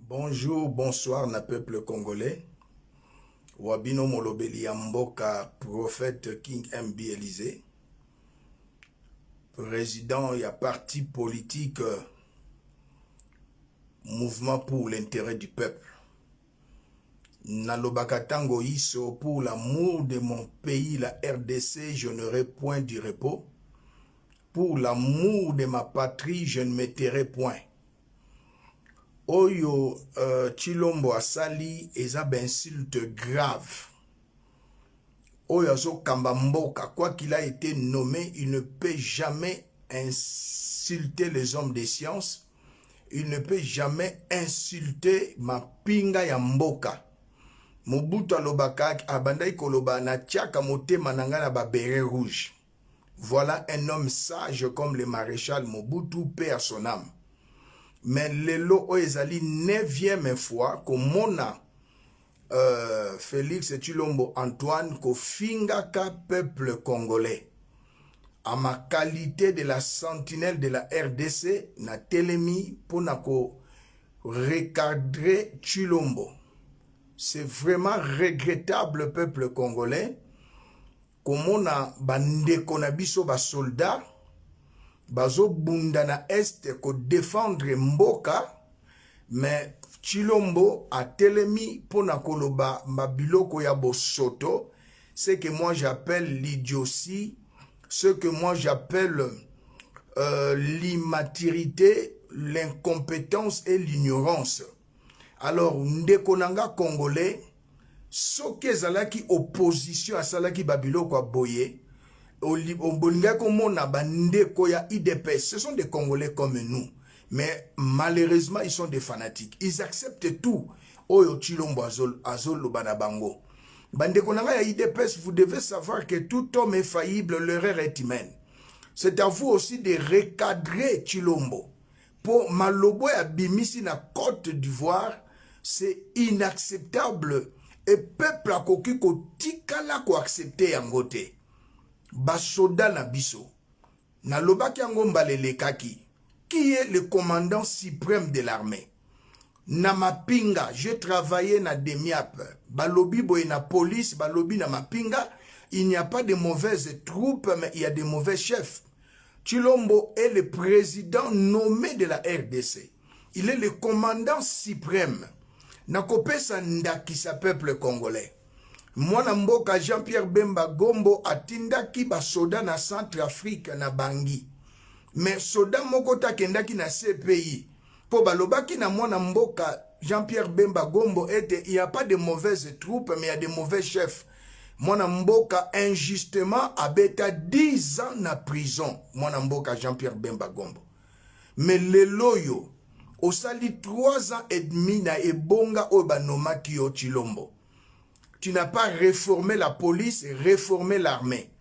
Bonjour, bonsoir, na peuple congolais. Wabino Molobeli Yamboka, prophète King MB Élysée. Président, il y a parti politique, mouvement pour l'intérêt du peuple. Nalobaka Tango Iso, pour l'amour de mon pays, la RDC, je n'aurai point du repos. Pour l'amour de ma patrie, je ne me tairai point. Oyo Chilombo Asali eza insulte grave. Oyo Azo Kambamboka, quoi qu'il a été nommé, il ne peut jamais insulter les hommes des sciences. Il ne peut jamais insulter ma pinga ya mboka. Mobutu alobaka abandai koloba na tiaka motema nanga na ba béret rouge. Voilà un homme sage comme le maréchal Mobutu, paix à son âme. Mais lelo oezali 9e fois que mona Félix Tshilombo Antoine ko fingaka peuple congolais. À ma qualité de la sentinelle de la RDC, na telemi pour na ko recadrer Tshilombo. C'est vraiment regrettable peuple congolais. Comme on a bandeko na biso ba soldat bazo bunda na est ko défendre mboka, mais Tshilombo a telemi pona koloba mabiloko ya bosoto, ce que moi j'appelle l'idiotie, ce que moi j'appelle l'immaturité, l'incompétence et l'ignorance. Alors ndeko nanga congolais soke zalaki opposition à salaki babiloko a boye ce sont des Congolais comme nous, mais malheureusement ils sont des fanatiques. Ils acceptent tout. Oyo Tshilombo azol banabango. Bande konanga ya IDPS, vous devez savoir que tout homme est faillible, l'erreur est humaine. C'est à vous aussi de recadrer Tshilombo. Pour malobo ya bimisi na Côte d'Ivoire, c'est inacceptable. Et peuple a koki ko tikala ko accepter yangote. Basoda na biso. Na lobaki yango mbalele kaki. Qui est le commandant suprême de l'armée? Na mapinga, je travaillais na Demiap. Balobi boye na police, balobi na mapinga. Il n'y a pas de mauvaises troupes, mais il y a de mauvais chefs. Tshilombo est le président nommé de la RDC. Il est le commandant suprême. Na kopesa ndakisa peuple congolais. Mwana mboka Jean-Pierre Bemba Gombo atindaki ba soda na Centrafrique na Bangui. Mais soda moko takendaki na CPI. Po balobaki na mwana mboka Jean-Pierre Bemba Gombo il n'y a pas de mauvaises troupes, mais il y a de mauvais chefs. Mwana mboka injustement abeta 10 ans na prison. Mwana mboka Jean-Pierre Bemba Gombo. Mais le loyo, osali 3 ans et demi na ebonga obanoma kiyo Tshilombo. Tu n'as pas réformé la police, réformé l'armée.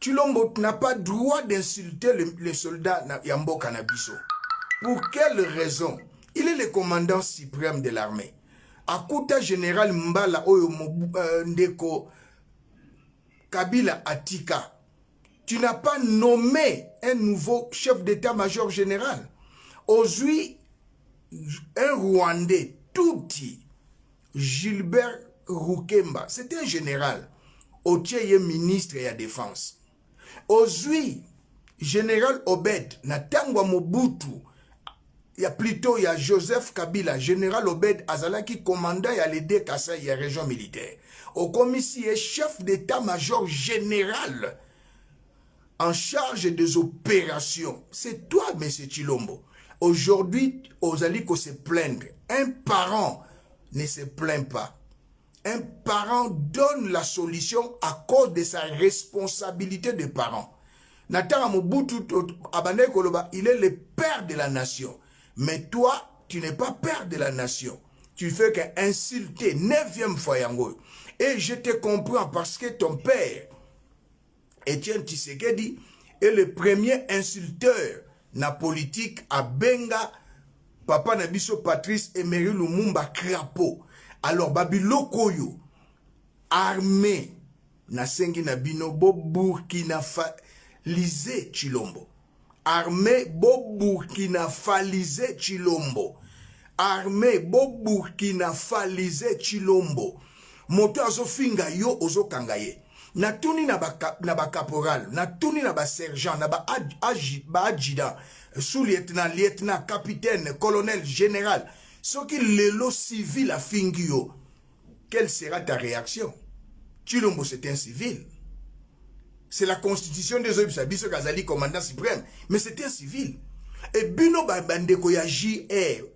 Tshilombo n'a pas droit d'insulter les soldats Yambo Kanabiso. Pour quelle raison? Il est le commandant suprême de l'armée. Akuta général Mbala Oyo Ndeko Kabila Atika. Tu n'as pas nommé un nouveau chef d'état-major général. Aujourd'hui, un Rwandais tout petit, Gilbert Rukemba, c'était un général. Otieye ministre de la défense. Aujourd'hui, général Obed, Natangwa Mobutu, il y a plutôt il y a Joseph Kabila, général Obed Azalaki, commandant à l'aider Kassa, il y a région militaire. Au commissaire chef d'état-major général en charge des opérations. C'est toi, M. Tshilombo. Aujourd'hui, aux alliés se plaindre. Un parent ne se plaint pas. Un parent donne la solution à cause de sa responsabilité de parent. Natara Mobutu Abane Koloba, il est le père de la nation. Mais toi, tu n'es pas père de la nation. Tu fais qu'insulter 9e fois yango. Et je te comprends parce que ton père, Etienne Tshisekedi, est le premier insulteur na politique à Benga, Papa Nabiso Patrice Emery Lumumba Crapo. Alors, Babiloko yo, armée, na sengi na bino, bo Burkina Falisé Tshilombo. Armée, bo Burkina Falisé Tshilombo. armée bo Burkina Falize Chilombo moto azofinga yo ozo kangaye na tuni na ba caporal na tuni na ba sergent na ba adjudant sous-lieutenant lieutenant capitaine colonel général ce qui lelo civil a fingi yo, quelle sera ta réaction? Chilombo c'est un civil. C'est la constitution des Obisabiso Kazali, commandant suprême. Mais c'est un civil. Et Bino Bandeko ya JR,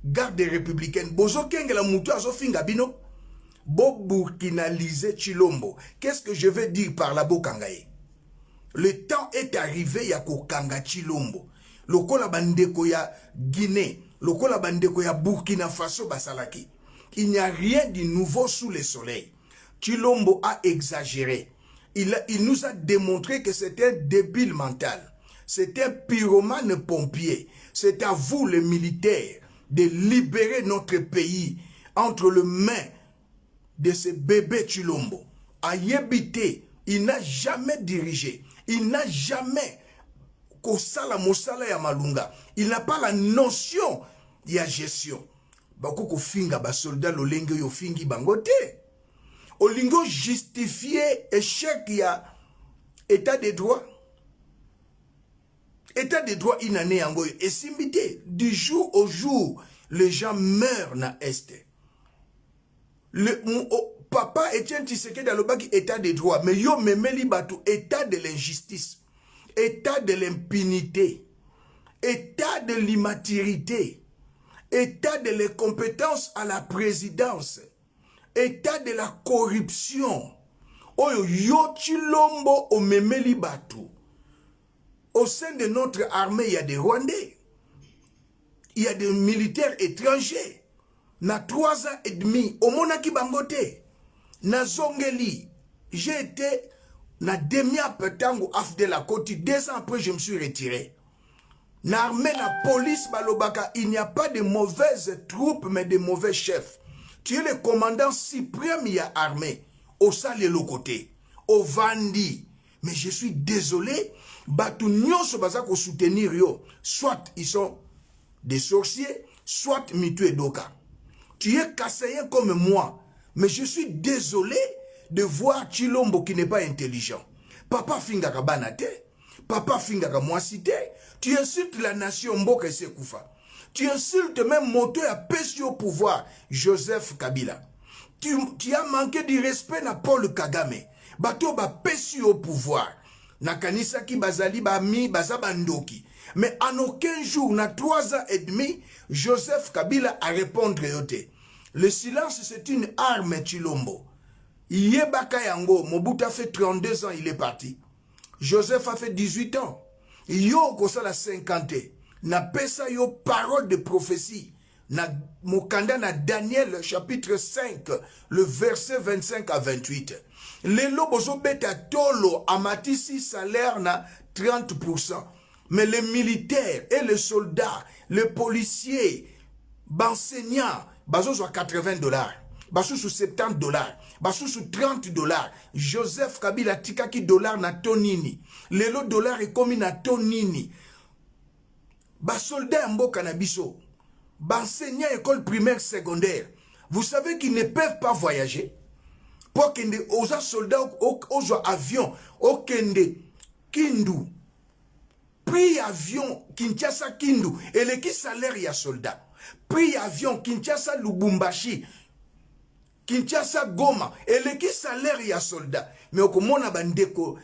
garde républicaine, Bozo Kengela Moutou Azofinga Bino, Bo Burkinalisé Chilombo. Qu'est-ce que je veux dire par la Bokangaye? Le temps est arrivé, Yako Kanga Chilombo. Loko la Bandeko ya Guinée, Loko la Bandeko ya Burkina Faso Basalaki. Il n'y a rien de nouveau sous le soleil. Chilombo a exagéré. Il nous a démontré que c'est un débile mental. C'est un pyromane pompier. C'est à vous, les militaires, de libérer notre pays entre les mains de ce bébé Chilombo. À Yébité, il n'a jamais dirigé. Il n'a jamais Kosala Mosala ya Malunga. Il n'a pas la notion de la gestion. Bakoko finga ba soldat lolenge yo fingi bangote. Olingo justifier échec ya état de droit. État de droit inané yango et simbité du jour au jour les gens meurent na est. Papa Etienne Tshisekedi alobaki état de droit mais yo memeli batu état de l'injustice, état de l'impunité, état de l'immaturité, état de l'incompétence à la présidence, état de la corruption. Oyo yo Chilombo o memeli batu. Au sein de notre armée, il y a des Rwandais. Il y a des militaires étrangers. Na 3 ans et demi, au Monaki Bangote, na Zongeli, j'ai été na Demia Petango Afde la Côte. 2 ans après, je me suis retiré. Na armée, la police, Balobaka, il n'y a pas de mauvaises troupes, mais de mauvais chefs. Tu es le commandant suprême, il y a armée. Au sale le côté, au Vandi. Mais je suis désolé, Batu nyonso bazako soutenir yo. Soit ils sont des sorciers, soit Mitu et Doka. Tu es kassayen comme moi, mais je suis désolé de voir Chilombo qui n'est pas intelligent. Papa Fingaka Banate, Papa Fingaka Mwasite, tu insultes la nation Mboka Sekoufa. Tu insultes même Moto à Pessi au pouvoir, Joseph Kabila. Tu as manqué du respect à Paul Kagame. Bato ba Pessi au pouvoir. Nakanisa ki bazali ba mi bazabandoki. Mais en aucun jour, na 3 ans et demi, Joseph Kabila a répondu yote. Le silence, c'est une arme, Chilombo. Yebaka yango, Mobutu a fait 32 ans, il est parti. Joseph a fait 18 ans. Yo kosala 50 ans. Na pesa yo parole de prophétie. Na mokanda na Daniel chapitre 5, le verset 25 à 28. Lelo bozo beta tolo amatisi salaire na 30%. Mais les militaires et les soldats, les policiers, l'enseignant, bazo soit $80, bazo sous $70, bazo sous $30. Joseph Kabila tikaki dollar na tonini. Lelo dollar est comme na tonini. Bas soldats mboka na biso. Enseignants école primaire secondaire, vous savez qu'ils ne peuvent pas voyager. Pour que aux soldats, aux avions, au Kende, Kindu, prix avion, Kinshasa Kindu, et le qui salaire y a soldat. Prix avion, Kinshasa Lubumbashi, Kinshasa Goma, et le qui salaire y a soldat. Mais au Komona Bandeko,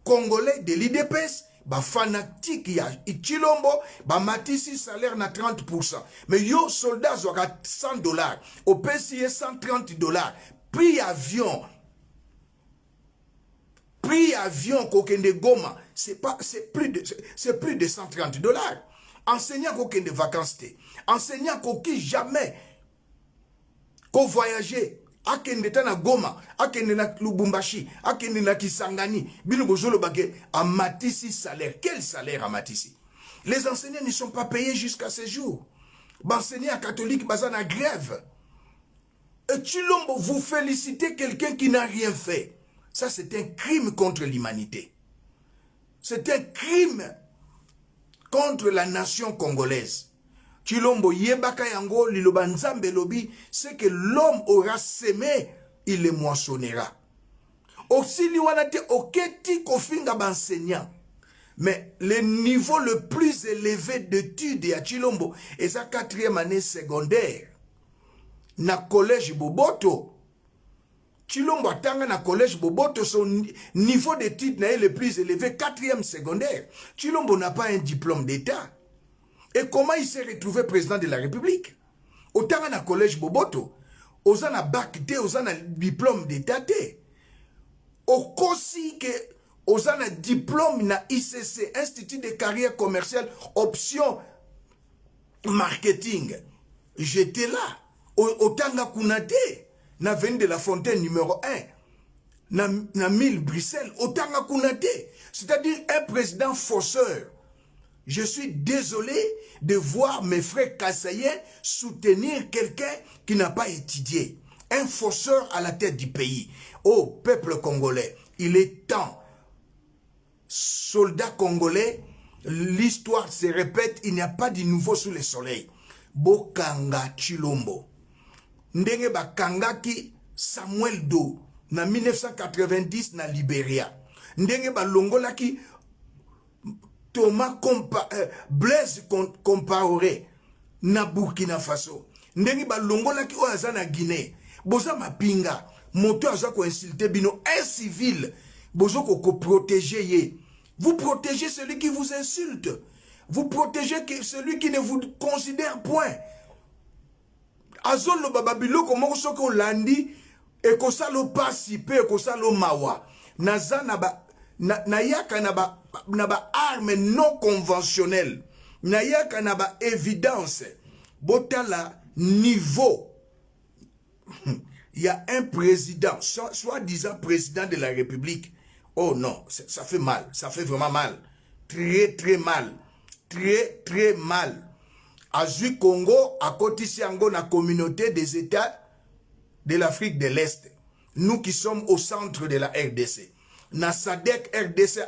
Congolais de l'IDPS, ba fanatique ya Chilombo ba matisi salaire na 30%. Mais yo soldat zoka $100, au PCE $130. Prix avion kokende Goma, c'est plus de $130. Enseignant kokende vacances te. Enseignant koki jamais ko voyager. Akende na Goma, akende na Lubumbashi, akende na Kisangani, bino bozolo bake amatisi salaire. Quel salaire amatisi? Les enseignants ne sont pas payés jusqu'à ce jour. Enseignants catholiques basant en grève. Et Chilombo, vous félicitez quelqu'un qui n'a rien fait. Ça, c'est un crime contre l'humanité. C'est un crime contre la nation congolaise. Chilombo yebaka yango liloba nzambe lobi, c'est que l'homme aura semé, il le moissonnera. Aussi liwanate oketi kofinga enseignant. Mais le niveau le plus élevé d'études à Chilombo est sa 4e année secondaire. Na collège Boboto. Chilombo atanga na collège Boboto, son niveau d'études est le plus élevé, 4e secondaire. Chilombo n'a pas un diplôme d'État. Et comment il s'est retrouvé président de la République? Autant na collège Boboto, osana bac T, osana diplôme d'État T. Okosi que osana diplôme na ICC, Institut de carrière commerciale, option marketing. J'étais là. Otanga Kunate, na veine de la Fontaine numéro 1, na 1000 Bruxelles, Otanga Kunate. C'est-à-dire un président fausseur. Je suis désolé de voir mes frères kassaïens soutenir quelqu'un qui n'a pas étudié. Un fausseur à la tête du pays. Oh, peuple congolais, il est temps. Soldats congolais, l'histoire se répète, il n'y a pas de nouveau sous le soleil. Bokanga Chilombo. Ndenge bakangaki Samuel Do na 1990 na Libéria. Ndenge balongolaki Thomas Blaise Compaoré na Burkina Faso. Ndenge balongolaki oaza na Guinée. Boza mapinga. Moto aza ko insulter bino un civil. Bozo ko protéger ye. Vous protégez celui qui vous insulte. Vous protégez celui qui ne vous considère point. Azolo bababilo comment soko landi e ko salo pasi pe ko salo mawa. Naza na yaka na ba arme non conventionnelle. Na yaka na ba évidence. Botala niveau. Il y a un président, soi-disant président de la République. Oh non, ça fait mal. Ça fait vraiment mal. Très, très mal. Très, très mal. Azui Congo, à côté de la communauté des États de l'Afrique de l'Est. Nous qui sommes au centre de la RDC. Na SADC RDC,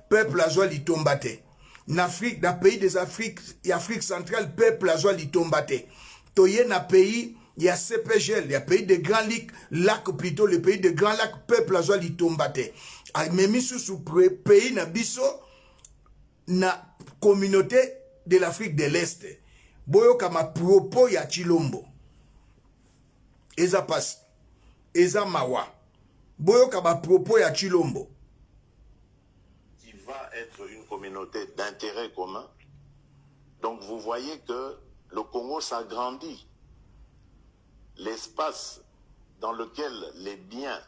peuple azwa litombate. Na Afrique, na pays des Afriques, Afrique centrale, peuple azwa litombate. Toye na pays, il y a CPGL, il y a pays de Grands Lacs, plutôt le pays de Grands Lacs, peuple azwa litombate. Même sous pays na biso, na communauté de l'Afrique de l'Est. Boyo kama propos ya Chilombo. Eza passe. Eza mawa. Boyo kama propos ya Chilombo. Qui va être une communauté d'intérêt commun. Donc vous voyez que le Congo s'agrandit. L'espace dans lequel les biens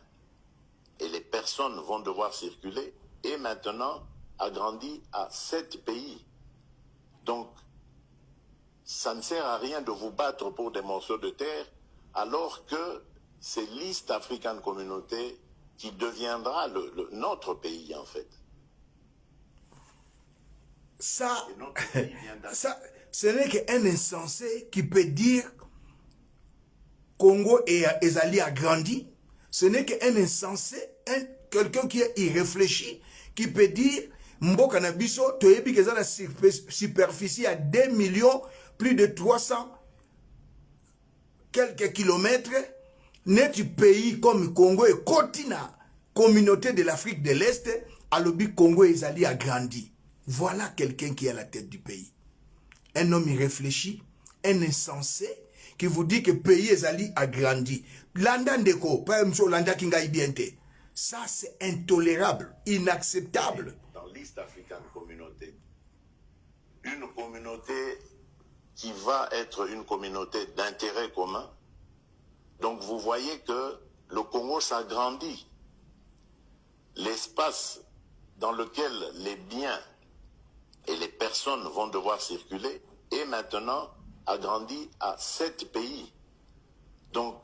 et les personnes vont devoir circuler est maintenant agrandi à 7 pays. Donc, ça ne sert à rien de vous battre pour des morceaux de terre, alors que c'est l'East African Communauté qui deviendra notre pays, en fait. Ça, ce n'est qu'un insensé qui peut dire Congo et Ezali a grandi. Ce n'est qu'un insensé, quelqu'un qui est irréfléchi, qui peut dire Mboka na biso, toyebi keza na superficie à 2 millions, plus de 300 quelques kilomètres, net pays comme Congo et Kotina, communauté de l'Afrique de l'Est, alobi Congo et Ezali a grandi. Voilà quelqu'un qui est à la tête du pays. Un homme irréfléchi, un insensé, qui vous dit que le pays Ezali a grandi. Landa ndeko, pas M. Landa Kinga Ibiente. Ça, c'est intolérable, inacceptable. Dans l'East African Communauté, une communauté qui va être une communauté d'intérêt commun. Donc vous voyez que le Congo s'agrandit. L'espace dans lequel les biens et les personnes vont devoir circuler est maintenant agrandi à 7 pays. Donc,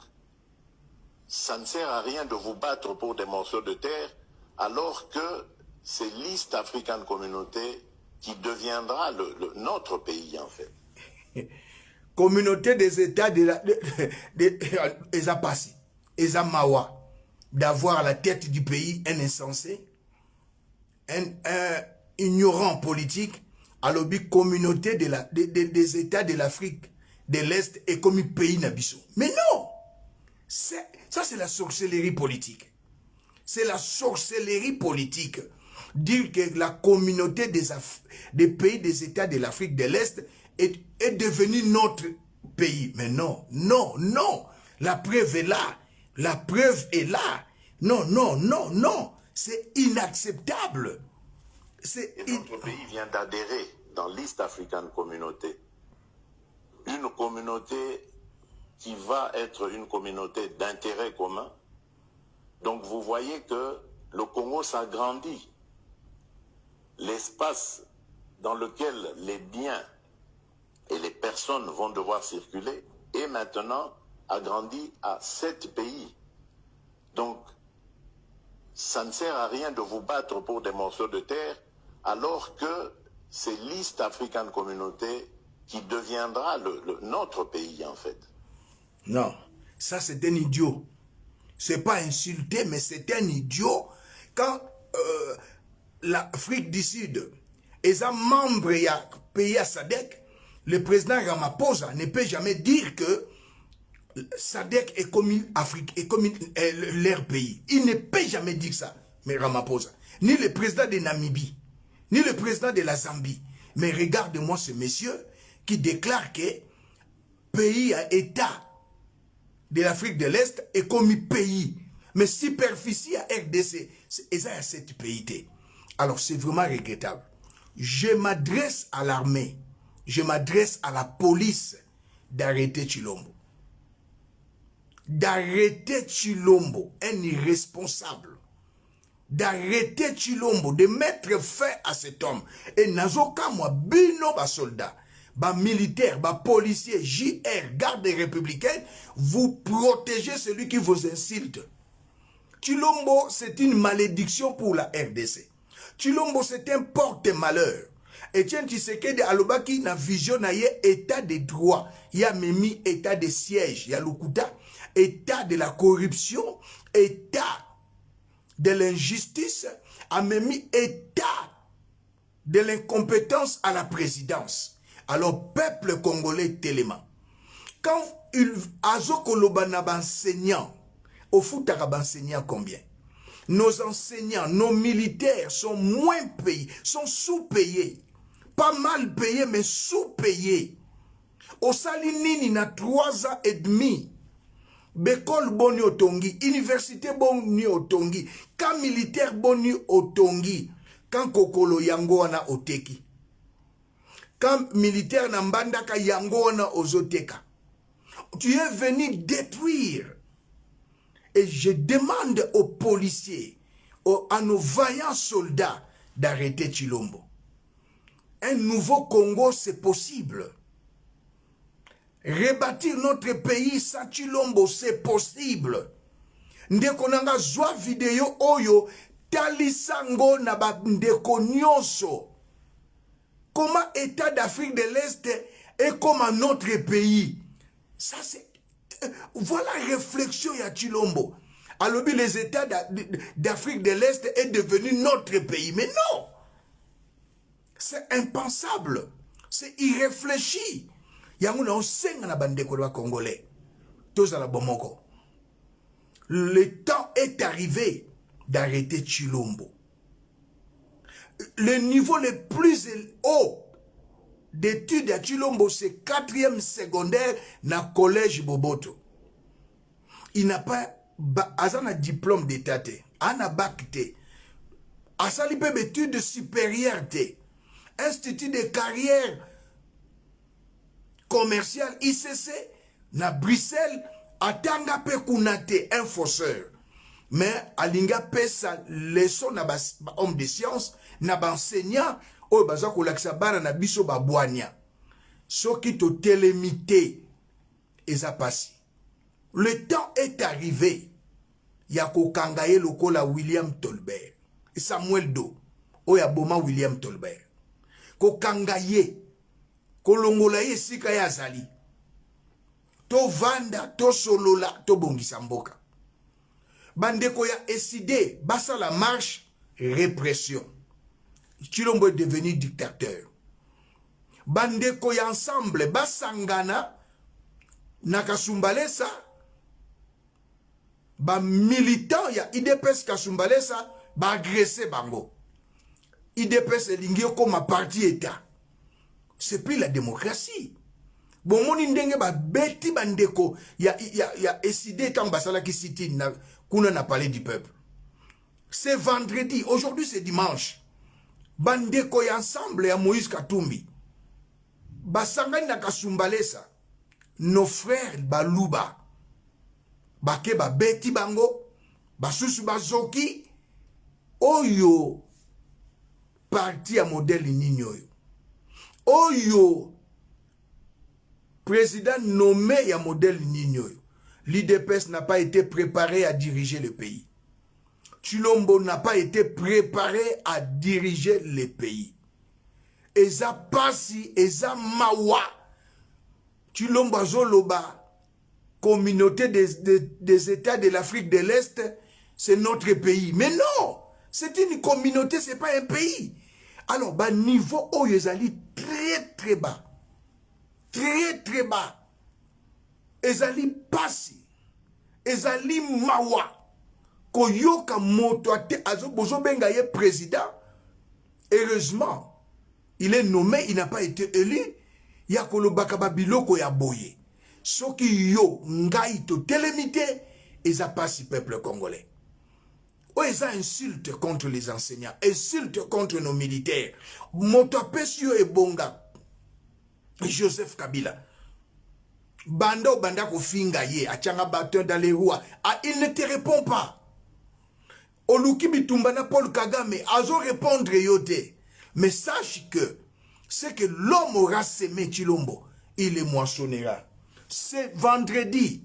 ça ne sert à rien de vous battre pour des morceaux de terre, alors que c'est l'East African Communauté qui deviendra notre pays, en fait. Communauté des États de Eza Passi, Eza Mawa, d'avoir à la tête du pays un insensé, un ignorant politique, alobi communauté des États de l'Afrique de l'Est est comme pays nabiso. Mais non, ça c'est la sorcellerie politique. C'est la sorcellerie politique. Dire que la communauté des pays des États de l'Afrique de l'Est est devenue notre pays. Mais non, non, non. La preuve est là. La preuve est là. Non, non, non, non. C'est inacceptable. Et notre pays vient d'adhérer dans l'East African Communauté. Une communauté qui va être une communauté d'intérêt commun. Donc vous voyez que le Congo s'agrandit. L'espace dans lequel les biens et les personnes vont devoir circuler est maintenant agrandi à 7 pays. Donc, ça ne sert à rien de vous battre pour des morceaux de terre, alors que c'est l'East African Communauté qui deviendra notre pays, en fait. Non, ça c'est un idiot. C'est pas insulté, mais c'est un idiot. Quand l'Afrique du Sud est un membre du pays à SADC, le président Ramaphosa ne peut jamais dire que SADC est comme l'Afrique, est comme leur pays. Il ne peut jamais dire ça, mais Ramaphosa. Ni le président de Namibie, ni le président de la Zambie. Mais regarde-moi ce monsieur qui déclare que pays à État de l'Afrique de l'Est est comme pays. Mais superficie à RDC, et ça, il y a cette pays. Alors, c'est vraiment regrettable. Je m'adresse à l'armée, je m'adresse à la police d'arrêter Tshilombo. D'arrêter Tshilombo, un irresponsable. D'arrêter Tshilombo, de mettre fin à cet homme. Et nazoka moi, bino ba soldat, ba militaire, ba policier, JR, garde républicaine, vous protégez celui qui vous insulte. Tshilombo, c'est une malédiction pour la RDC. Tshilombo, c'est un porte-malheur. Etienne Tshisekedi alobaki na vision na ye état de droit. Il y a même état de siège. Il y a l'Okuta, état de la corruption, état de l'injustice, a même état de l'incompétence à la présidence. Alors, peuple congolais téléma. Quand il a zokoloba enseignant, au foot enseignant combien? Nos enseignants, nos militaires sont moins payés, sont sous-payés. Pas mal payés, mais sous-payés. Au Salinini, na 3 ans et demi. Bécole boni otongi, université boni otongi, camp militaire boni otongi, camp kokolo yango wana oteki. Camp militaire na mbandaka yango wana ozoteka. Tu es venu détruire. Et je demande aux policiers, à nos vaillants soldats d'arrêter Tshilombo. Un nouveau Congo, c'est possible. Rebâtir notre pays sans Tshilombo, c'est possible. Ndeko nanga zwa vidéo oyo talisango na ba ndeko nyonso. Comment État d'Afrique de l'Est est comme un autre pays. Ça c'est voilà réflexion ya Tshilombo. Alors les États d'Afrique de l'Est est devenu notre pays. Mais non. C'est impensable. C'est irréfléchi. Yanguna osenga na bandeko ba congolais. Toza la bomoko. Le temps est arrivé d'arrêter Tshilombo. Le niveau le plus haut d'études à Tshilombo, c'est 4e secondaire na collège Boboto. Il n'a pas un diplôme d'état. Il n'a pas d'études supérieures. Institut de carrière commerciale ICC na Bruxelles atanga pe kunate un fausseur. Mais alinga pesa leçon na ba homme de science na ba enseignant o baza ko lakisa bana na biso ba bwania. Soki to télémité eza pasi. Le temps est arrivé. Yako kangaye lokola William Tolbert. Samuel Do. Oya boma William Tolbert. Ko kangaye. Ko longola ye sika ya zali. To vanda, to solola, to bongisa mboka. Bandeko ya SID, basa la marche, répression. Tshilombo est devenu dictateur. bandeko ya ensemble basangana na Kasumbalesa, ba militant ya IDPS Kasumbalesa ba agressé bango. IDPS elingi comme parti état. C'est plus la démocratie. Bon moni ndenge ba beti bandeko ya SID tant basala ki siti na kuna na palais du peuple. C'est vendredi, aujourd'hui c'est dimanche. Bandeko ya ensemble ya Moïse Katumbi. Basangani na Kasumbalesa. Nos frères baluba. Bake ba beti bango. Basusu bazoki. Oyo. Parti à modèle Ninyoyo. Oyo. Président nommé à modèle Ninyoyo. L'IDPS n'a pas été préparé à diriger le pays. Tshilombo n'a pas été préparé à diriger le pays. Eza pasi, eza mawa. Tshilombo Zoloba, communauté des États de l'Afrique de l'Est, c'est notre pays. Mais non, c'est une communauté, c'est pas un pays. Alors, bah, niveau où ils allaient très très bas. Très très bas. Ils allaient passer. Ils allaient mawa. Koyoka motoate azobozo bengaye président. Heureusement, il est nommé, il n'a pas été élu. Yakolo bakaba biloko ya boye. Soki yo ngai to télémité, ils a pas si peuple congolais. Oh, ils ont insulte contre les enseignants, insulte contre nos militaires. Motopesio et bonga. Joseph Kabila. Banda ou banda ko finga ye, achanga batteur dans les roues. Ah, il ne te répond pas. Oluki Bitumbana Paul Kagame, azo répondre yote. Mais sache que c'est que l'homme aura semé Tshilombo, il les moissonnera. C'est vendredi,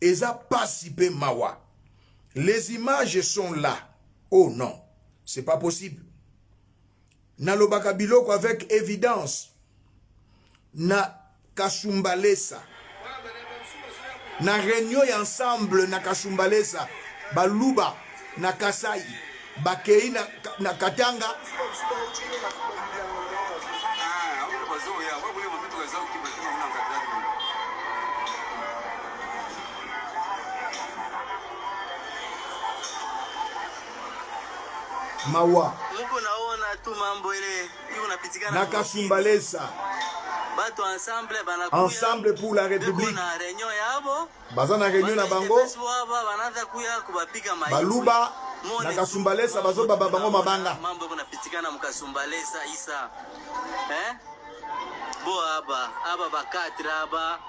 ils ont participé Mawa. Les images sont là. Oh non, c'est pas possible. Nalobaka biloko avec évidence. Na Kasumbalesa. Na réunion ensemble na Kasumbalesa. Baluba. Na Kasai, Bakei na Katanga. Mawa. Muko naona tu mambo ile iko napitikana na Kasumbalesa. Bato ensemble pour la République. Na réunion yabo. Baza na réunion na bango. Banaanza kuya kubapiga mayi. Baluba na Kasumbalesa bazo baba bango mabanga. Mambo iko napitikana mukasumbalesa isa. Bo aba bakatra aba.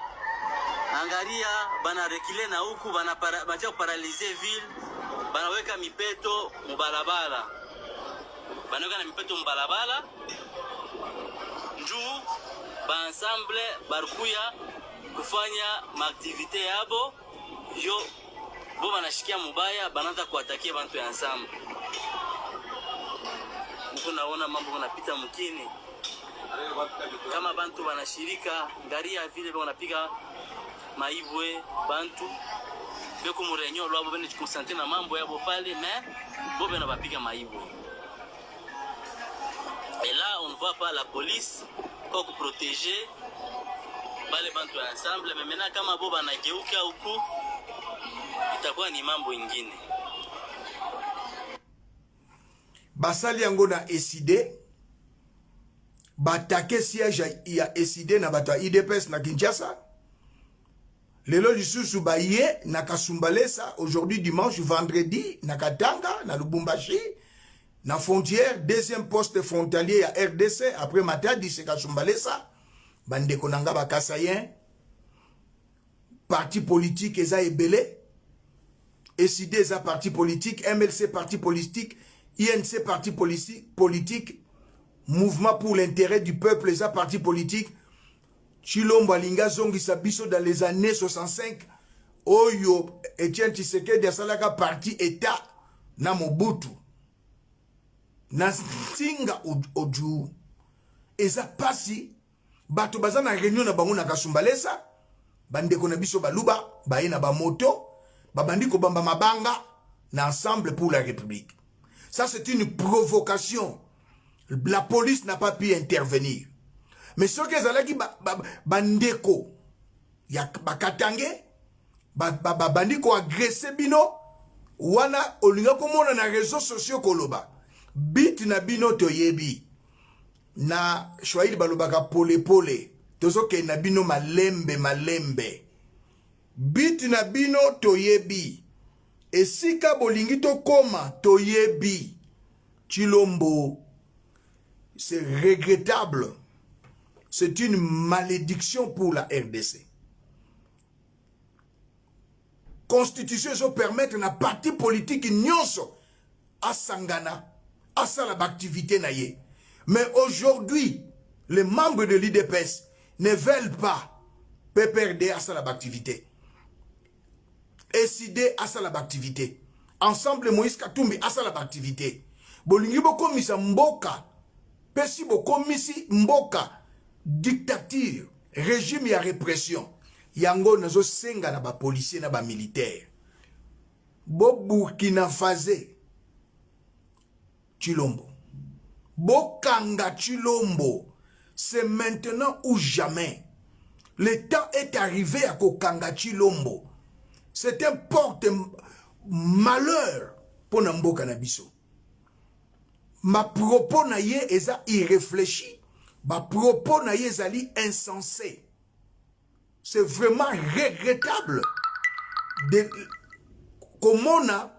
Angaria bana rekile na huku bana bacha paraliser ville. Banaweka mipeto mubalabala. Banaweka na mipeto mubalabala. Njuu ba ensemble barukuya kufanya maaktivite yabo yo bo banashikia mubaya bananza kuatakia bantu ya ensemble. Mko naona mambo yanapita mkini. Kama bantu banashirika ngaria vile wanapiga maibwe bantu beko murenyo lwabo bene concentre na mambo yabo pale mais bo bena bapiga maibwe. Et là on ne voit pas la police pour protéger bale bantu ensemble, mais maintenant kama bo banageuka huku itakuwa ni mambo ingine. Basali yango na SID batake siège ya SID na bato IDPS na Kinshasa. Lelo lisusu baye na Kasumbalesa aujourd'hui dimanche vendredi na Katanga na Lubumbashi. Na frontière, deuxième poste frontalier à RDC, après Matadi, c'est Kasumbalesa, Bande Konanga Bakasayen, parti politique, Eza Ebele, SID, Eza parti politique, MLC parti politique, INC parti politique, Mouvement pour l'intérêt du peuple, Eza parti politique, Tshilombo Alinga Zongi Sabiso dans les années 65, Oyo, Etienne Tshisekedi Asalaka parti État, na Mobutu. Na singa oju eza pasi bato baza na réunion na bango na Kasumbalesa bandeko na biso baluba baye na ba moto babandi ko bamba mabanga na ensemble pour la République. Ça c'est une provocation. La police n'a pas pu intervenir. mais soki ezalaki bandeko ya bakatange bandi koagrese bino wana olinga komona na réseaux sociaux koloba bit na bino toyebi na Swahili balobaka pole pole tozoke na bino malembe bit na bino toyebi esika bolingi tokoma toyebi Tshilombo. C'est regrettable. C'est une malédiction pour la RDC. Constitution se permettre na parti politique nyonso à Sangana, à ça l'activité naïe. Mais aujourd'hui, les membres de l'IDPS ne veulent pas PPRD à ça l'activité. SID à ça l'activité. Ensemble Moïse Katumbi à ça l'activité. Bolingi boko misa mboka. Pesi boko misi mboka. Dictature. Régime ya répression. Yango nazo senga na ba policier na ba militaire. Bo Burkina Faso. Tshilombo. Bo Kanga Tshilombo. C'est maintenant ou jamais. Le temps est arrivé à Kokanga Tshilombo. C'est un porte-malheur pour Namboka Nabiso. Ma propos na ye eza irréfléchi. Ma propos na ye ezali insensé. C'est vraiment regrettable. Comment on a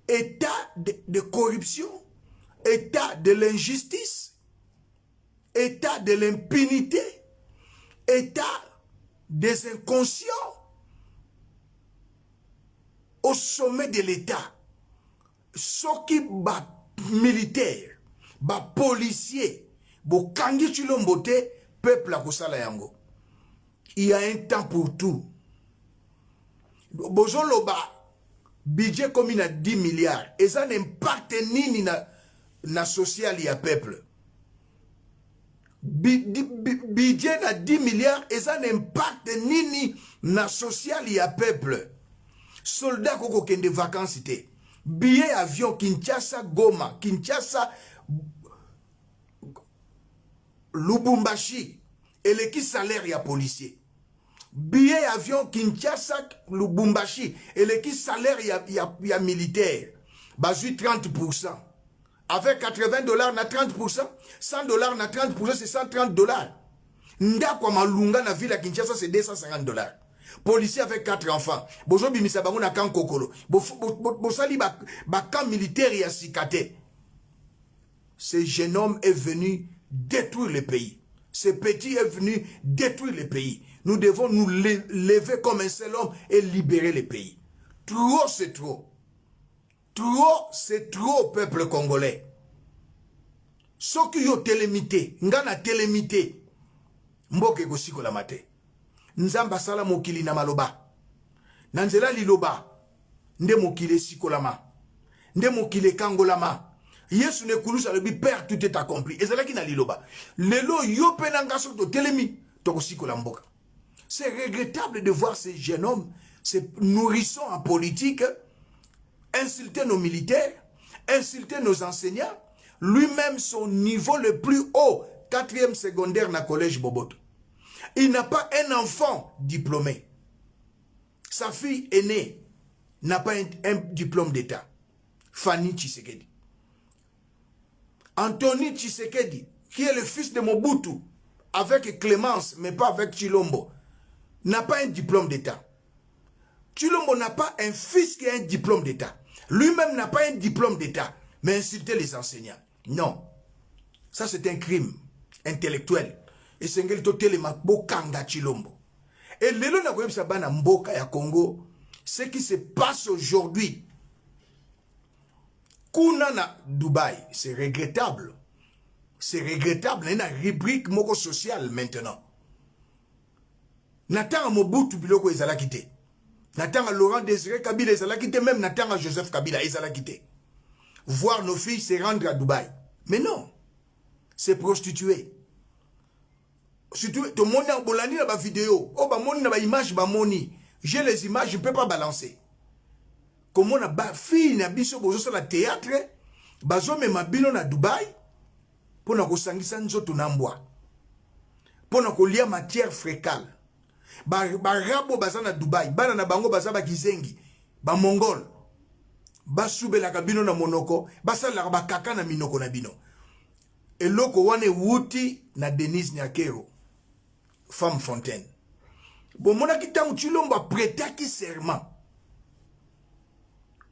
état de corruption, état de l'injustice, état de l'impunité, état des inconscients au sommet de l'État. Ceux qui battent militaire, ba policier, bo kangi Tshilombo te, peuple a kosala yango. Il y a un temps pour tout. Bozoloba, budget comme il a 10 milliards, et ça n'impacte ni na social y a peuple. Budget na 10 milliards, et ça n'impacte ni na social y a peuple. Soldats koko kende vacances te. Billet avion Kinshasa Goma, Kinshasa Lubumbashi, et l'équipe salaire y a policier. Billet avion Kinshasa Lubumbashi, et l'équipe salaire y a militaire. Basu 30%. Avec $80 na 30%, $100 na 30%, c'est $130. Ndakwa malunga na ville à Kinshasa, c'est $250. Policier avec 4 enfants. Bozo bimisa bango na kan kokolo. Bosali ba camp militaire ya sikate. Ce jeune homme est venu détruire le pays. Ce petit est venu détruire le pays. Nous devons nous lever comme un seul homme et libérer le pays. Trop c'est trop. Trop c'est trop, peuple congolais. Ce qui yo télémité, ngana télémité. Mboke gosiko la mate. Nzamba sala mokili na maloba. Nanzela liloba. Nde mokile sikolama. Nde mokile kangolama. Yesu ne kulusa lebi père tout est accompli. Ezalaki na liloba. Lelo yo penanga soto telemi. Toko sikola mboka. C'est regrettable de voir ces jeunes hommes, ces nourrissons en politique, insulter nos militaires, insulter nos enseignants. Lui-même son niveau le plus haut, 4e secondaire na collège Boboto. Il n'a pas un enfant diplômé. Sa fille aînée n'a pas un diplôme d'État. Fanny Tshisekedi. Anthony Tshisekedi, qui est le fils de Mobutu, avec Clémence, mais pas avec Tshilombo, n'a pas un diplôme d'État. Tshilombo n'a pas un fils qui a un diplôme d'État. Lui-même n'a pas un diplôme d'État, mais insulter les enseignants. Non. Ça, c'est un crime intellectuel. Et c'est ngeli totele mabokanga Tshilombo. Et lelo na koyebisa bana mboka ya Congo, ce qui se passe aujourd'hui, kuna na Dubaï, c'est regrettable. C'est regrettable. Il y a une rubrique moko sociale maintenant. Natanga Mobutu biloko ezala kite. Natanga Laurent Désiré Kabila ezala kite, même Natanga Joseph Kabila ezala kite. Voir nos filles se rendre à Dubaï. Mais non. C'est prostitué. Surtout, tout le monde a bolani dans la vidéo. Oh, bah, moni dans la image, bah, moni. J'ai les images, je ne peux pas balancer. Comme on a ba fille, na biso, bozo sur la théâtre, bazo me mabino na Dubaï, pour na kosangisa nzoto na mbwa. pona kolia matière fécale. Rabo baza na Dubaï, bana na bango baza ba kizengi, ba mongol. Basubela kabino na monoko, basala ba kaka na minoko na bino. Eloko wane wuti na Denise Nyakero, femme Fontaine. Bon mona kitangu Chilombo prêter ki serment.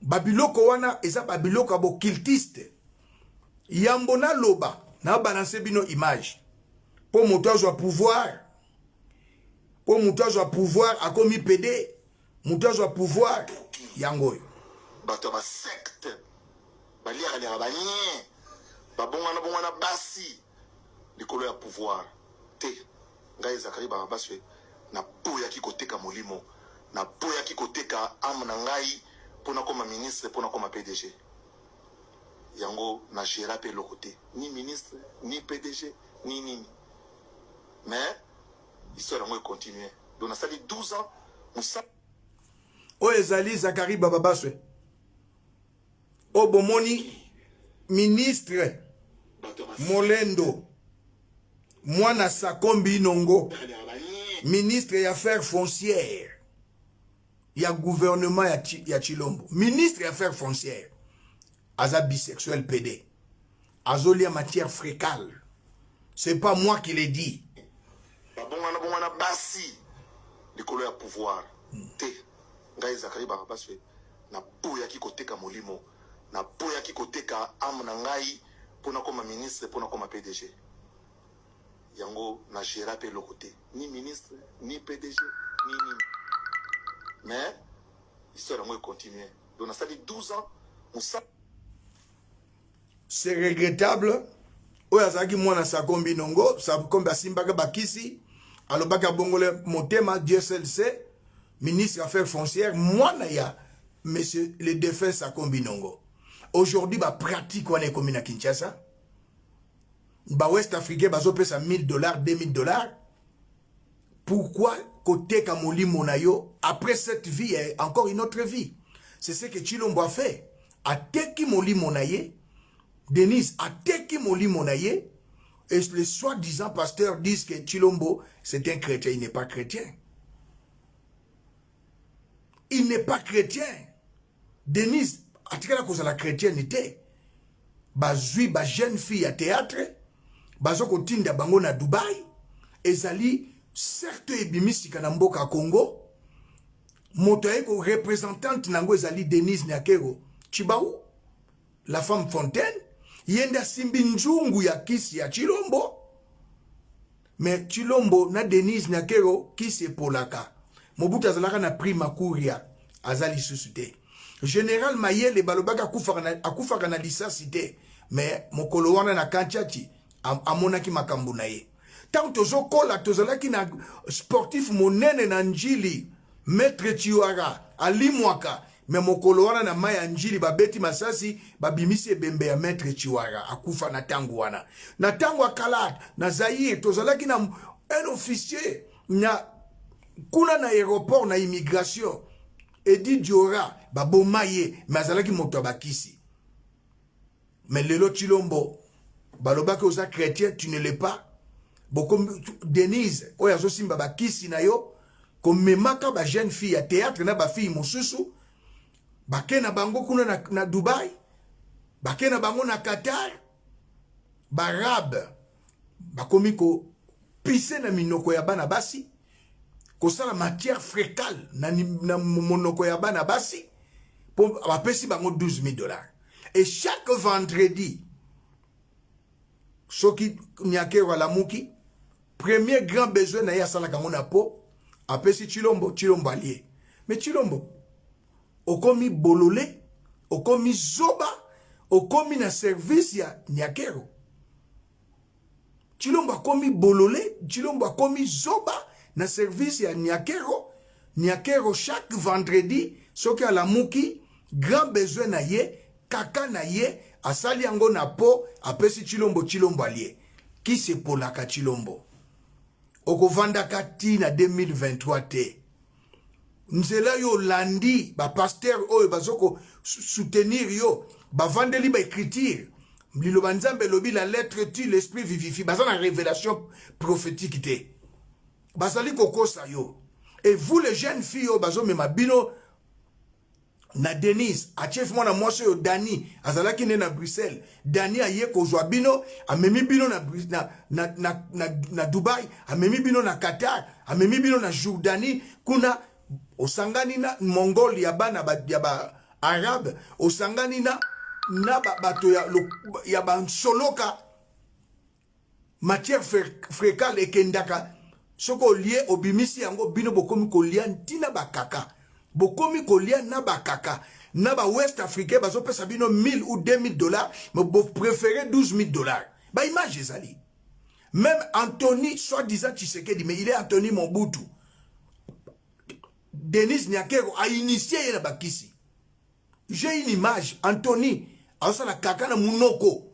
Babiloko wana eza babiloko abo cultiste. Yambona loba na balancer bino image. Pour moto zo pouvoir. Pour moto zo pouvoir a komi PD. Moto zo pouvoir yangoyo. Bato ba secte. Ba lira lira ba nye. Ba bongana basi. Likolo ya pouvoir. Te. Ngai Zakari ba baswe na poya ki koteka molimo. Na poya ki koteka amna ngai pona koma ministre pona koma PDG. Yango na gera pe lokote. Ni ministre, ni PDG, ni nini. Mais l'histoire a continué. Donc, on a sali 12 ans. O ezali Zakari Bababaswe. O bomoni ministre Molendo. Mwana Sakombi Nongo. Ministre des Affaires foncières. Il y a gouvernement ya Chilombo. Ministre des Affaires foncières. Aza bisexuel PD. Azolia matière fécale. C'est pas moi qui l'ai dit. Babongana basi. Likolo ya pouvoir. Te. Ngai Zakari Bababaswe. Na poya ki koteka molimo. Na poya ki koteka amna ngai pona koma ministre pona koma PDG. Yango na gera pe lokote. Ni ministre, ni PDG, ni nini. Mais l'histoire a continué. Donc on a sali 12 ans. C'est regrettable. Oya zaki mwana Sakombi Nongo, Sakombi asimbaka bakisi, alobaka bongole motema DSLC, ministre des Affaires foncières, mwana ya monsieur le défunt Sakombi Nongo. Aujourd'hui ba pratique wana ekomi na Kinshasa. Ba West Africain bazopesa $1000, $2000. Pourquoi côté Kamolimo na yo après cette vie encore une autre vie? C'est ce que Chilombo a fait. Ateki molimo na ye, Denise ateki molimo na ye, et les soi-disant pasteurs disent que Chilombo c'est un chrétien, il n'est pas chrétien. Il n'est pas chrétien. Denise atikala cause la chrétienté. Bazui ba jeune fille à théâtre, bazoko tinda bango na Dubaï, ezali certes ebimisika na mboka Congo. Moto eko représentante nango ezali Denise Nyakero Chibaou, la femme Fontaine, yenda simbi njungu ya kisi ya Chilombo. Mais Chilombo na Denise Nyakero kisi polaka. Mobutu azalaka na prima kuria azali susute. Général Mayele balobaka akufaka na lisasite, mais mokolo wana na kanchati amonaki makambo na ye. Tant tozokola tozalaki na sportif monene na njili Maître Chiwara alimwaka, mais mokolo wana na maya njili babeti masasi babimisi ebembe ya Maître Chiwara akufa na tangu wana. Na tangu akalat na Zaire tozalaki na un officier na kuna na aéroport na immigration Edi Diora babomaye mazalaki moto bakisi. Mais lelo Chilombo balobaki oza chrétien, tu ne l'es pas. Bokom Denise oyazo simba bakisi na yo comme memaka ba jeune fille à théâtre na ba fille mosusu bakena bango kuna na Dubaï, bakena bango na Qatar, barab bakomiko pisse na minoko ya bana basi ko sala matière fécale na monoko ya bana basi pour bapesi bango $12,000. Et chaque vendredi soki Nyakero alamuki premier grand besoin na ya sala kango na po apesi Chilombo allié. Mais Chilombo okomi bolole, okomi zoba, okomi na service ya Nyakero. Chilombo akomi bolole, Chilombo akomi zoba na service ya Nyakero. Nyakero chaque vendredi soki alamuki grand besoin na ye, kaka na ye asali yango na po apesi Chilombo allié. Qui se polaka Chilombo? Okovanda kati na 2023 te. Nzela yo landi ba pasteur oyo bazoko soutenir yo ba vandeli ba écriture. Mlilo banzambe lobi la lettre tue l'esprit vivifie. Bazana révélation prophétique te. Bazali kokosa yo. Et vous les jeunes filles, bazo mema bino na Denise, a chef mwana mwasi yo Dani, azalaki ne na Bruxelles. Dani a ye kozwa bino, a memi bino na Dubai, a memi bino na Qatar, a memi bino na Jordanie, kuna osangani na Mongol yaba Arabe, osangani na bato ya ba soloka matière frécale ekendaka. Soko lié obimisi yango bino bokomi kolia ntina bakaka. Bokomi kolia na bakaka. Na ba West Africain bazo pesa bino 1000 ou 2000 dollars, mais vous préférez 12 000 dollars. Ba image ezali. Même Anthony, soi-disant Tshisekedi, mais il est Anthony Mobutu. Denis Nyakero a initié la bakisi. J'ai une image, Anthony, a la kaka na munoko.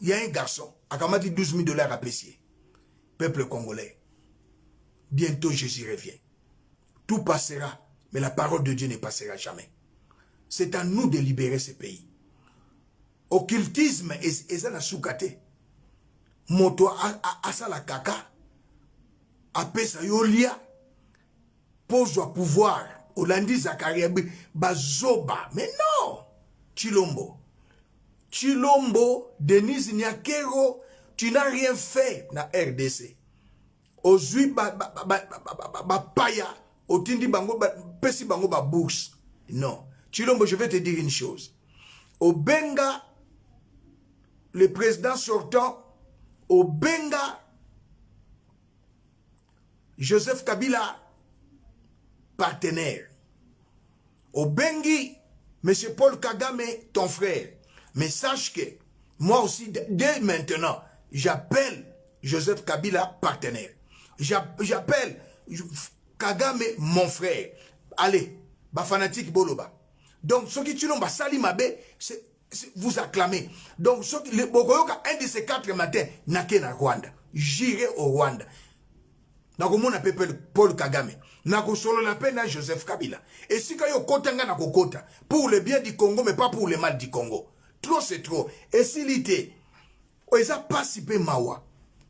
Il y a un garçon, a kamati 12 000 dollars à apprécier. Peuple congolais, bientôt Jésus revient. Tout passera, mais la parole de Dieu ne passera jamais. C'est à nous de libérer ce pays. Occultisme est un soukate. Moto asa la kaka, apesa yolia, pose au pouvoir, Olandi Zakaria, bazoba. Mais non, Chilombo, Denise Nyakero, tu n'as rien fait na RDC. Ozui paya, otindi bango pesi bango ba bourse. Non. Chilombo, je vais te dire une chose. Au Benga, le président sortant, au Benga, Joseph Kabila, partenaire. Au Bengi, M. Paul Kagame, ton frère. Mais sache que, moi aussi, dès maintenant, j'appelle Joseph Kabila partenaire. J'appelle Kagame mon frère. Allez, ba fanatique boloba. Donc, ceux qui tuent sali mabe, vous acclamez. Donc, ceux qui, un de ces 4 matins, nake na Rwanda. J'irai au Rwanda. Nako mona pepe Paul Kagame. Nako solo la peine à Joseph Kabila. Et si kayo kotanga nako kota, pour le bien du Congo, mais pas pour le mal du Congo. Trop c'est trop. Et s'il était, ils n'ont pas si peu mawa.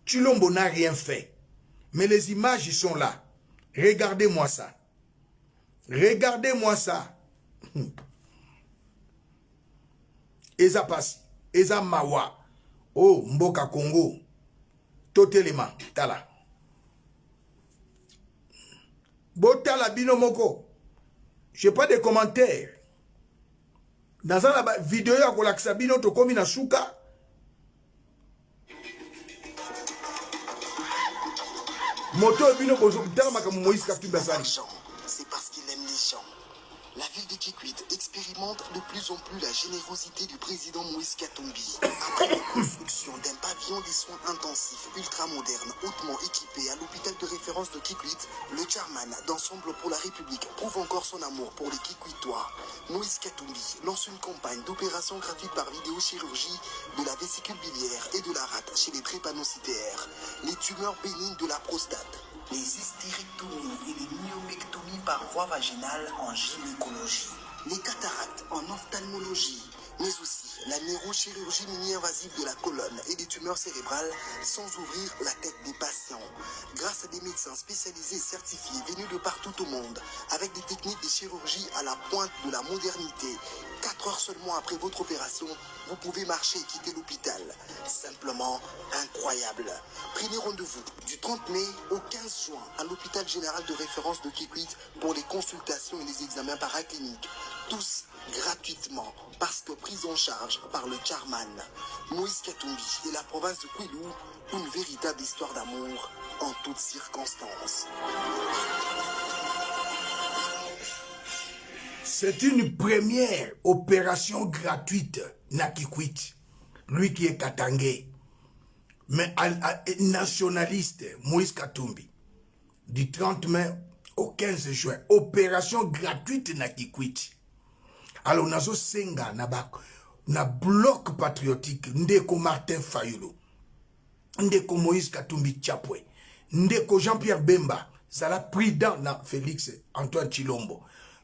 Chilombo n'a rien fait. Mais les images, ils sont là. Regardez-moi ça. Regardez-moi ça. Eza passe. Eza mawa. Oh, Mboka Congo. Totelema. Tala. Botala binomoko. Je n'ai pas de commentaires. Dans la vidéo, il y a Sabino Tokomi na Souka. Moto Bino Moïse Katumba Sali. C'est parce qu'il aime les gens. La ville de Kikwit expérimente de plus en plus la générosité du président Moïse Katumbi. Après la construction d'un pavillon des soins intensifs ultra-moderne, hautement équipé à l'hôpital de référence de Kikwit, le chairman d'Ensemble pour la République prouve encore son amour pour les Kikwitois. Moïse Katumbi lance une campagne d'opération gratuite par vidéochirurgie de la vésicule biliaire et de la rate chez les drépanocytaires, les tumeurs bénignes de la prostate, les hystérectomies et les myomectomies par voie vaginale en gynécologie, les cataractes en ophtalmologie, mais aussi la neurochirurgie mini-invasive de la colonne et des tumeurs cérébrales sans ouvrir la tête des patients. Grâce à des médecins spécialisés certifiés venus de partout au monde, avec des techniques de chirurgie à la pointe de la modernité, 4 heures seulement après votre opération, vous pouvez marcher et quitter l'hôpital. Simplement incroyable. Prenez rendez-vous du 30 mai au 15 juin à l'hôpital général de référence de Kikwit pour les consultations et les examens paracliniques. Tous gratuitement parce que prise en charge par le chairman. Moïse Katumbi et la province de Kwilu, une véritable histoire d'amour en toutes circonstances. C'est une première opération gratuite na Kikwit. Lui qui est Katangé. Mais nationaliste, Moïse Katumbi. Du 30 mai au 15 juin. Opération gratuite na Kikwit. Alors, nazo senga na bloc patriotique, ndeko Martin Fayulu, ndeko Moïse Katumbi Tchapwe, ndeko Jean-Pierre Bemba, zala prudent na Félix Antoine Chilombo,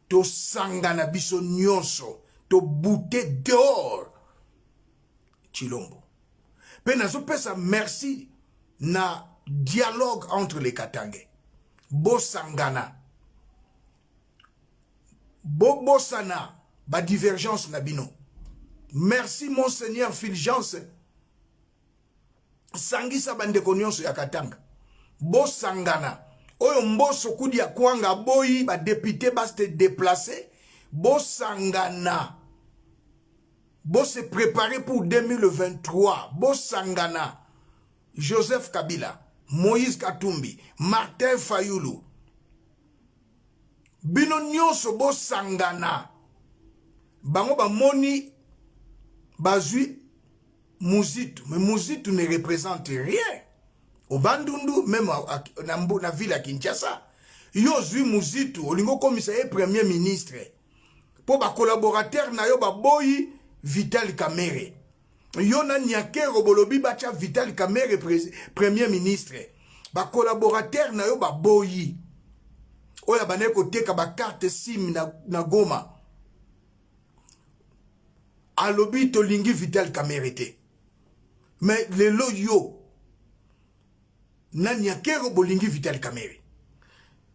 to sanga na biso nyonso, to bouté dehors Chilombo. Pe nazo pesa merci na dialogue entre les Katangais. Bosangana. Bosana. Ba divergence nabino. Merci Monseigneur Fulgence. Sangisa bandeko nyonso ya Katanga. Bosangana. Oyo mboso kudi ya kwanga boyi ba député ba se déplacer. Bosangana. Bo se préparer pour 2023. Bosangana. Joseph Kabila. Moïse Katumbi. Martin Fayulu. Bino nyonso bosangana. Bango ba moni bazui Muzitu. Mais Muzitu ne représente rien. Au Bandundu, même na ville à Kinshasa. Yo zui Muzitu. Olingo commissaire premier ministre. Pour ba collaborateur na yo ba boyi Vital Kamerhe. Yo na nyake robolobi bacha Vital Kamerhe premier ministre. Ba collaborateur na yo ba boyi. Oya bane koteka ba carte SIM na Goma. Alobi tolingi Vital Kamerhe. Mais le lo yo na nyake robolingi Vital Kamerhe.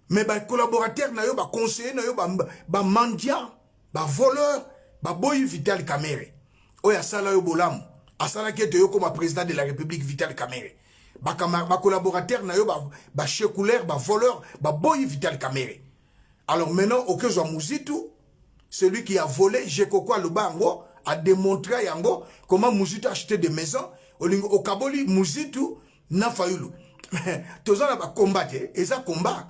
Mais ba collaborateur na yo ba conseiller na yo ba mendiant, ba voleur, ba boy Vital Kamerhe. Oya sala yo bolamu. Asala ki yo comme président de la République Vital Kamerhe. Ba collaborateur na yo ba checouleur, ba voleur, ba boy Vital Kamerhe. Alors maintenant, au que Muzitu, celui qui a volé Jekoko Lubango, a démontré yango comment Muzitu a acheté des maisons. Au Kaboli, Muzitu na Fayulu. Tous on va combattre, et ça combat.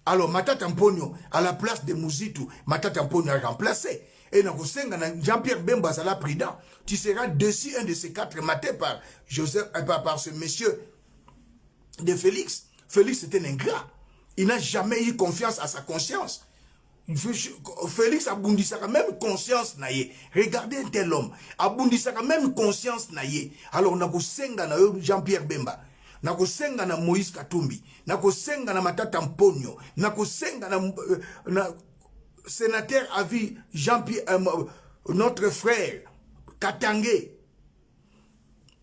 Alors Matata Mponyo, à la place de Muzitu, Matata Mponyo a remplacé. Et Jean-Pierre Bemba Zala Prida, tu seras dessus un de ces 4 matés par Joseph, par ce monsieur de Félix. Félix était un ingrat. Il n'a jamais eu confiance à sa conscience. Félix a bundissaka même conscience naïe. Regardez un tel homme. A bundissaka même conscience naïe. Alors on a na Jean-Pierre Bemba. Nako senga na Moïse Katumbi. Nako senga na Matata Mponyo. Nako senga na sénateur à vie Jean-Pierre, notre frère Katangé,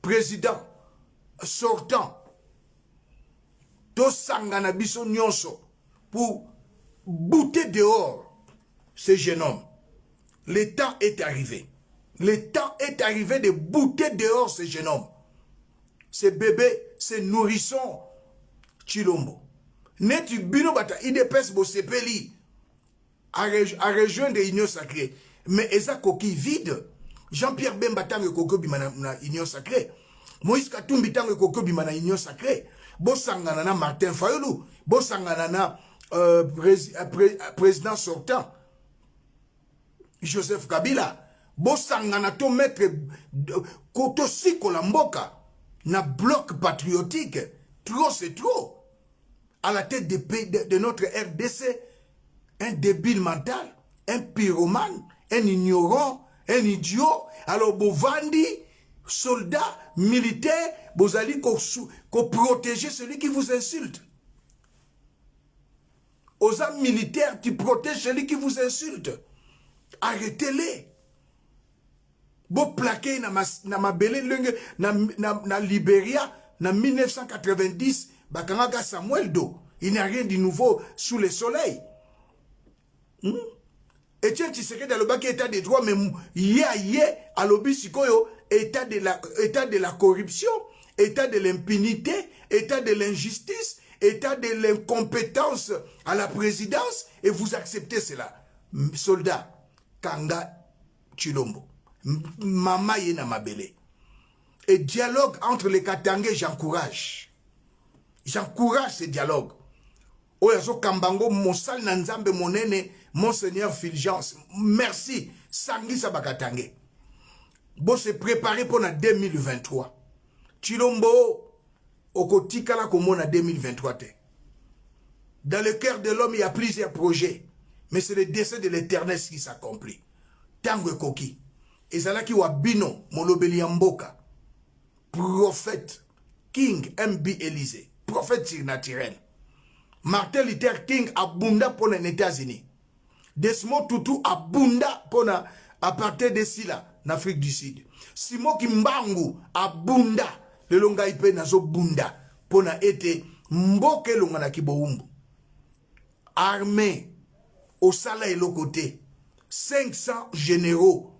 président sortant. Tosanga na biso nyonso pour bouter dehors ce jeune homme. Le temps est arrivé. Le temps est arrivé de bouter dehors ce jeune homme. Ce bébé, ce nourrisson Chilombo. Netu bino bata idepes bo sepeli à rejoindre l'Union sacrée. Mais eza coquille vide. Jean-Pierre Bemba tango koko bimana na Union sacrée. Moïse Katumbi tango koko bimana Union sacrée. Bosangana na Martin Fayulu. Bosangana na président sortant Joseph Kabila. Bosangana to mettre koto siko la mboka na bloc patriotique. Trop c'est trop. À la tête de notre RDC, un débile mental, un pyromane, un ignorant, un idiot. Alors Bovandi, soldats, militaires, vous allez protéger celui qui vous insulte. Aux hommes militaires, tu protèges celui qui vous insulte. Arrêtez-les. Vous plaquez na mabele na Libéria, na 1990, Bakanga Samuel Do. Il n'y a rien de nouveau sous le soleil. Etienne Tshisekedi dans le bac état des droits, mais à l'obisikoyo, état de la corruption, état de l'impunité, état de l'injustice, état de l'incompétence à la présidence, et vous acceptez cela. Soldats, Kanga Chilombo, Mama Yena Mabele. Et dialogue entre les Katangais, j'encourage. J'encourage ce dialogue. Oyazo Kambango, Monsal Nanzambe Monene, Monseigneur Fulgence. Merci. Sangi Sabakatangé. Bon, se préparer pour la 2023. Chilombo, Okotikala Komona 2023. Dans le cœur de l'homme, il y a plusieurs projets. Mais c'est le dessein de l'Éternel qui s'accomplit. Tango Koki. Et c'est là qui wa Bino, Molobeli Mboka. Prophète King M.B. Élysée. Prophète surnaturel. Martin Luther King abunda pour les États-Unis. Desmond Tutu abunda pour à partir de Sila, en Afrique du Sud. Simo Kimbangu abunda. Le longa ipe nazo bunda. pona ete mboke longa na kiboumbu armée au sala et côté 500 généraux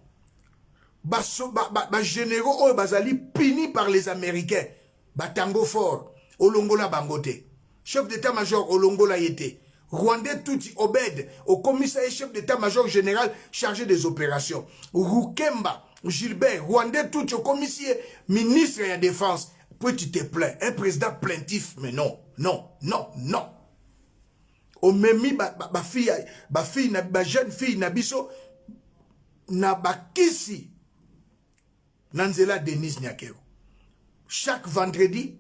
généraux oyo bazali pini par les Américains batango fort olongola bangote chef d'état-major olongola yete Rwandais Tuti Obed au commissariat chef d'état-major général chargé des opérations Rukemba Gilbert Rwandais Tuti au commissaire ministre de la défense. Puis tu te plains un président plaintif mais non au memi ba fille na jeune fille na biso na bakisi Nanzela Denise Nyakero. Chaque vendredi,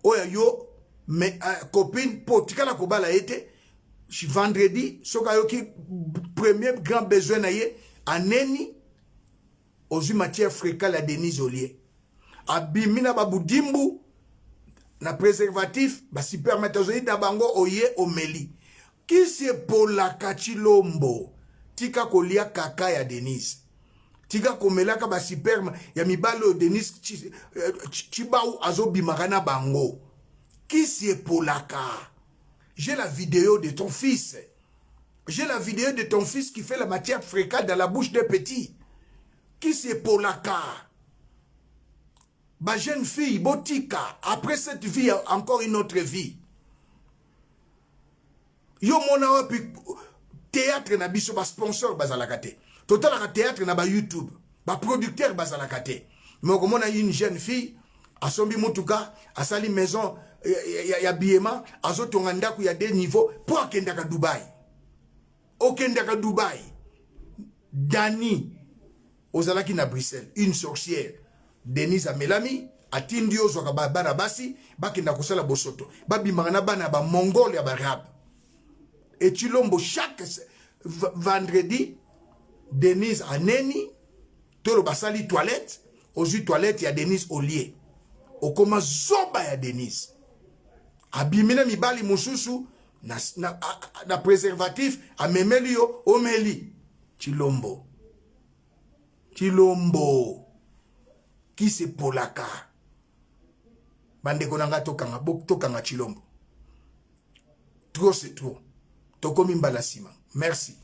oya yo mais copine potika la kobala été vendredi soka yo ki premier grand besoin na ye aneni ozu matière fréquente la Denise Olier. Abimina babudimbu na préservatif ba supermatozoïde na bango oye omeli. Qui c'est pour la kachilombo tika kolia kaka ya Denise. Tika komelaka ba superma ya mibalo Denis Chibau azobi marana bango. Qui c'est Polaka? J'ai la vidéo de ton fils. J'ai la vidéo de ton fils qui fait la matière fréquente dans la bouche des petits. Qui c'est Polaka? Ba jeune fille, Botika, après cette vie, encore une autre vie. Yo mona wapi théâtre na biso ba sponsor bazalakate. Total à théâtre na ba YouTube, ba producteur bazalakate. Mais comme on a une jeune fille, a sombi mutuka, a sali maison, ya biema, a zotongandaku ya des niveaux pour akendaka Dubaï. Okendaka Dubaï. Dani ozalaki na Bruxelles, une sorcière, Denise Amelami, atindio zoka bana basi, bakenda kosala bosoto. Babimana bana ba mongol ya barab. Et tu l'ombo chaque vendredi Denise Aneni, tolo basali toilette, ozu toilette ya Denise Olier. Okoma zoba ya Denise. Abimina mibali mususu na préservatif amemeli yo omeli. Chilombo. Qui c'est Polaka? Bande konanga tokanga Chilombo. Trop c'est trop. Tokomi mbalasima. Merci.